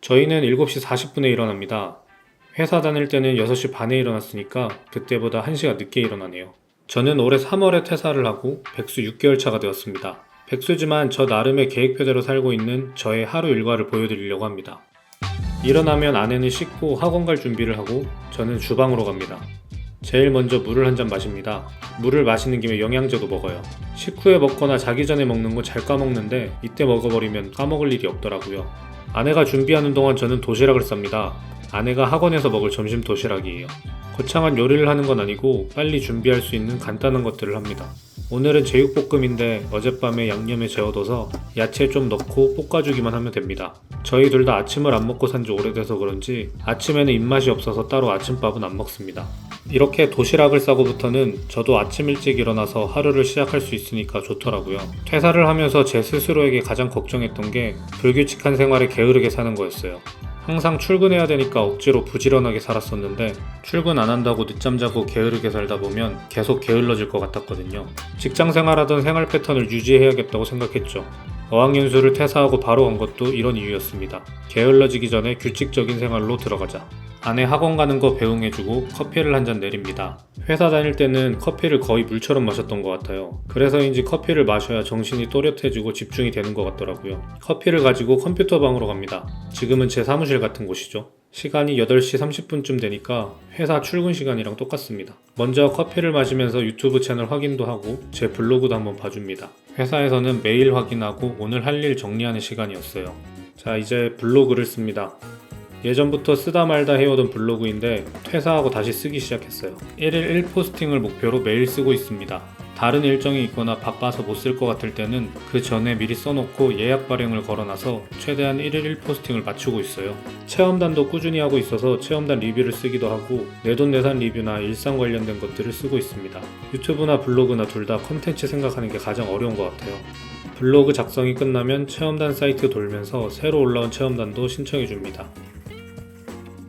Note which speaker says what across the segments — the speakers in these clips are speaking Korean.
Speaker 1: 저희는 7시 40분에 일어납니다. 회사 다닐 때는 6시 반에 일어났으니까 그때보다 1시간 늦게 일어나네요. 저는 올해 3월에 퇴사를 하고 백수 6개월 차가 되었습니다. 백수지만 저 나름의 계획표대로 살고 있는 저의 하루 일과를 보여드리려고 합니다. 일어나면 아내는 씻고 학원 갈 준비를 하고 저는 주방으로 갑니다. 제일 먼저 물을 한 잔 마십니다. 물을 마시는 김에 영양제도 먹어요. 식후에 먹거나 자기 전에 먹는 건 잘 까먹는데 이때 먹어버리면 까먹을 일이 없더라고요. 아내가 준비하는 동안 저는 도시락을 쌉니다. 아내가 학원에서 먹을 점심 도시락이에요. 거창한 요리를 하는 건 아니고 빨리 준비할 수 있는 간단한 것들을 합니다. 오늘은 제육볶음인데 어젯밤에 양념에 재워둬서 야채 좀 넣고 볶아주기만 하면 됩니다. 저희 둘 다 아침을 안 먹고 산지 오래돼서 그런지 아침에는 입맛이 없어서 따로 아침밥은 안 먹습니다. 이렇게 도시락을 싸고부터는 저도 아침 일찍 일어나서 하루를 시작할 수 있으니까 좋더라고요. 퇴사를 하면서 제 스스로에게 가장 걱정했던 게 불규칙한 생활에 게으르게 사는 거였어요. 항상 출근해야 되니까 억지로 부지런하게 살았었는데 출근 안 한다고 늦잠 자고 게으르게 살다 보면 계속 게을러질 것 같았거든요. 직장 생활하던 생활 패턴을 유지해야겠다고 생각했죠. 어학연수를 퇴사하고 바로 간 것도 이런 이유였습니다. 게을러지기 전에 규칙적인 생활로 들어가자. 아내 학원 가는 거 배웅해주고 커피를 한 잔 내립니다. 회사 다닐 때는 커피를 거의 물처럼 마셨던 것 같아요. 그래서인지 커피를 마셔야 정신이 또렷해지고 집중이 되는 것 같더라고요. 커피를 가지고 컴퓨터 방으로 갑니다. 지금은 제 사무실 같은 곳이죠. 시간이 8시 30분쯤 되니까 회사 출근 시간이랑 똑같습니다. 먼저 커피를 마시면서 유튜브 채널 확인도 하고 제 블로그도 한번 봐줍니다. 회사에서는 메일 확인하고 오늘 할 일 정리하는 시간이었어요. 자, 이제 블로그를 씁니다. 예전부터 쓰다 말다 해오던 블로그인데 퇴사하고 다시 쓰기 시작했어요. 1일 1포스팅을 목표로 매일 쓰고 있습니다. 다른 일정이 있거나 바빠서 못 쓸 것 같을 때는 그 전에 미리 써놓고 예약 발행을 걸어놔서 최대한 1일 1포스팅을 맞추고 있어요. 체험단도 꾸준히 하고 있어서 체험단 리뷰를 쓰기도 하고 내돈내산 리뷰나 일상 관련된 것들을 쓰고 있습니다. 유튜브나 블로그나 둘 다 컨텐츠 생각하는 게 가장 어려운 것 같아요. 블로그 작성이 끝나면 체험단 사이트 돌면서 새로 올라온 체험단도 신청해줍니다.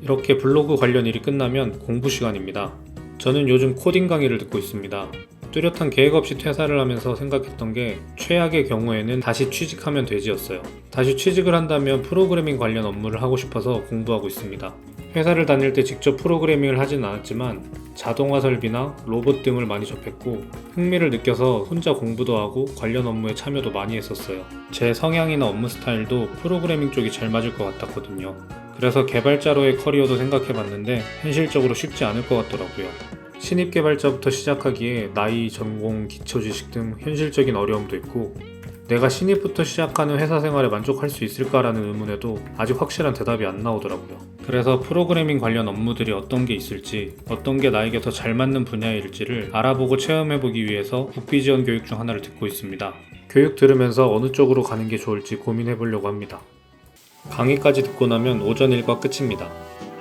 Speaker 1: 이렇게 블로그 관련 일이 끝나면 공부 시간입니다. 저는 요즘 코딩 강의를 듣고 있습니다. 뚜렷한 계획 없이 퇴사를 하면서 생각했던 게 최악의 경우에는 다시 취직하면 되지였어요. 다시 취직을 한다면 프로그래밍 관련 업무를 하고 싶어서 공부하고 있습니다. 회사를 다닐 때 직접 프로그래밍을 하진 않았지만 자동화 설비나 로봇 등을 많이 접했고 흥미를 느껴서 혼자 공부도 하고 관련 업무에 참여도 많이 했었어요. 제 성향이나 업무 스타일도 프로그래밍 쪽이 잘 맞을 것 같았거든요. 그래서 개발자로의 커리어도 생각해봤는데 현실적으로 쉽지 않을 것 같더라고요. 신입 개발자부터 시작하기에 나이, 전공, 기초 지식 등 현실적인 어려움도 있고 내가 신입부터 시작하는 회사 생활에 만족할 수 있을까라는 의문에도 아직 확실한 대답이 안 나오더라고요. 그래서 프로그래밍 관련 업무들이 어떤 게 있을지, 어떤 게 나에게 더 잘 맞는 분야일지를 알아보고 체험해보기 위해서 국비지원 교육 중 하나를 듣고 있습니다. 교육 들으면서 어느 쪽으로 가는 게 좋을지 고민해보려고 합니다. 강의까지 듣고 나면 오전 일과 끝입니다.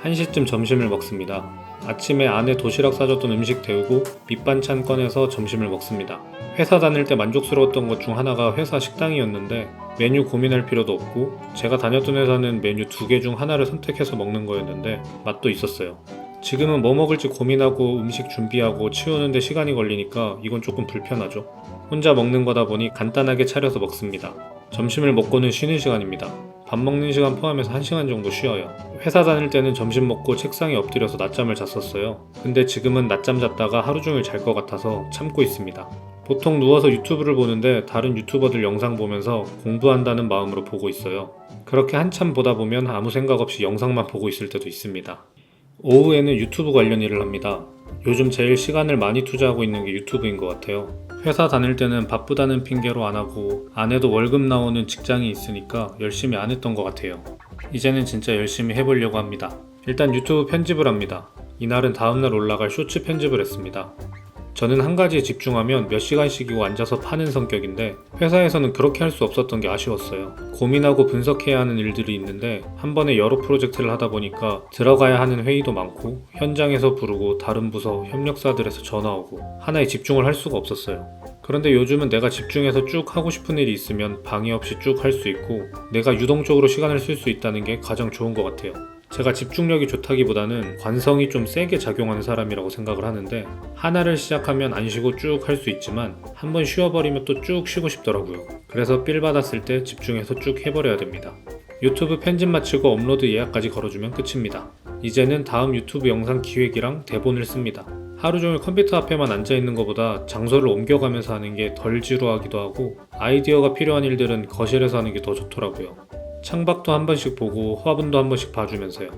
Speaker 1: 1시쯤 점심을 먹습니다. 아침에 아내 도시락 싸줬던 음식 데우고 밑반찬 꺼내서 점심을 먹습니다. 회사 다닐 때 만족스러웠던 것 중 하나가 회사 식당이었는데 메뉴 고민할 필요도 없고 제가 다녔던 회사는 메뉴 2개 중 하나를 선택해서 먹는 거였는데 맛도 있었어요. 지금은 뭐 먹을지 고민하고 음식 준비하고 치우는데 시간이 걸리니까 이건 조금 불편하죠. 혼자 먹는 거다 보니 간단하게 차려서 먹습니다. 점심을 먹고는 쉬는 시간입니다. 밥 먹는 시간 포함해서 1시간 정도 쉬어요. 회사 다닐 때는 점심 먹고 책상에 엎드려서 낮잠을 잤었어요. 근데 지금은 낮잠 잤다가 하루 종일 잘 것 같아서 참고 있습니다. 보통 누워서 유튜브를 보는데 다른 유튜버들 영상 보면서 공부한다는 마음으로 보고 있어요. 그렇게 한참 보다 보면 아무 생각 없이 영상만 보고 있을 때도 있습니다. 오후에는 유튜브 관련 일을 합니다. 요즘 제일 시간을 많이 투자하고 있는 게 유튜브인 것 같아요. 회사 다닐 때는 바쁘다는 핑계로 안 하고 아내도 월급 나오는 직장이 있으니까 열심히 안 했던 것 같아요. 이제는 진짜 열심히 해보려고 합니다. 일단 유튜브 편집을 합니다. 이날은 다음날 올라갈 쇼츠 편집을 했습니다. 저는 한 가지에 집중하면 몇 시간씩이고 앉아서 파는 성격인데 회사에서는 그렇게 할 수 없었던 게 아쉬웠어요. 고민하고 분석해야 하는 일들이 있는데 한 번에 여러 프로젝트를 하다 보니까 들어가야 하는 회의도 많고 현장에서 부르고 다른 부서 협력사들에서 전화 오고 하나에 집중을 할 수가 없었어요. 그런데 요즘은 내가 집중해서 쭉 하고 싶은 일이 있으면 방해 없이 쭉 할 수 있고 내가 유동적으로 시간을 쓸 수 있다는 게 가장 좋은 것 같아요. 제가 집중력이 좋다기보다는 관성이 좀 세게 작용하는 사람이라고 생각을 하는데 하나를 시작하면 안 쉬고 쭉 할 수 있지만 한 번 쉬어버리면 또 쭉 쉬고 싶더라고요. 그래서 필 받았을 때 집중해서 쭉 해버려야 됩니다. 유튜브 편집 마치고 업로드 예약까지 걸어주면 끝입니다. 이제는 다음 유튜브 영상 기획이랑 대본을 씁니다. 하루 종일 컴퓨터 앞에만 앉아있는 것보다 장소를 옮겨가면서 하는 게 덜 지루하기도 하고 아이디어가 필요한 일들은 거실에서 하는 게 더 좋더라고요. 창밖도 한 번씩 보고 화분도 한 번씩 봐주면서요.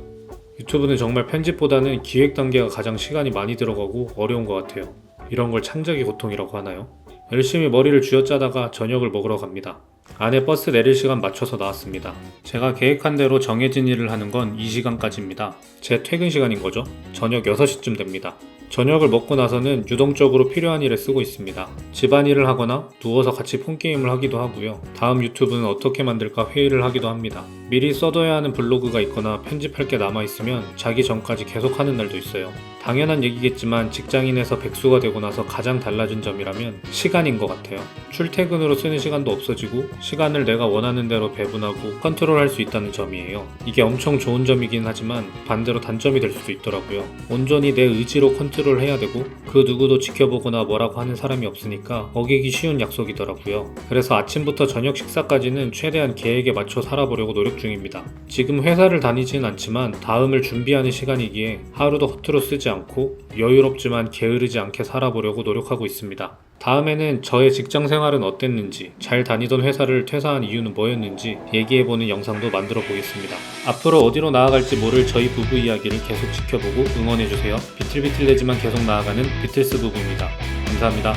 Speaker 1: 유튜브는 정말 편집보다는 기획 단계가 가장 시간이 많이 들어가고 어려운 것 같아요. 이런 걸 창작의 고통이라고 하나요? 열심히 머리를 쥐어짜다가 저녁을 먹으러 갑니다. 아내 버스 내릴 시간 맞춰서 나왔습니다. 제가 계획한 대로 정해진 일을 하는 건 이 시간까지입니다. 제 퇴근 시간인 거죠. 저녁 6시쯤 됩니다. 저녁을 먹고 나서는 유동적으로 필요한 일에 쓰고 있습니다. 집안일을 하거나 누워서 같이 폰게임을 하기도 하고요. 다음 유튜브는 어떻게 만들까 회의를 하기도 합니다. 미리 써둬야 하는 블로그가 있거나 편집할 게 남아있으면 자기 전까지 계속 하는 날도 있어요. 당연한 얘기겠지만 직장인에서 백수가 되고 나서 가장 달라진 점이라면 시간인 것 같아요. 출퇴근으로 쓰는 시간도 없어지고 시간을 내가 원하는 대로 배분하고 컨트롤할 수 있다는 점이에요. 이게 엄청 좋은 점이긴 하지만 반대로 단점이 될 수도 있더라고요. 온전히 내 의지로 컨트롤해야 되고 그 누구도 지켜보거나 뭐라고 하는 사람이 없으니까 어기기 쉬운 약속이더라고요. 그래서 아침부터 저녁 식사까지는 최대한 계획에 맞춰 살아보려고 노력 중입니다. 지금 회사를 다니진 않지만 다음을 준비하는 시간이기에 하루도 허투루 쓰지 않고 여유롭지만 게으르지 않게 살아보려고 노력하고 있습니다. 다음에는 저의 직장 생활은 어땠는지, 잘 다니던 회사를 퇴사한 이유는 뭐였는지 얘기해보는 영상도 만들어 보겠습니다. 앞으로 어디로 나아갈지 모를 저희 부부 이야기를 계속 지켜보고 응원해주세요. 비틀비틀대지만 계속 나아가는 비틀스 부부입니다. 감사합니다.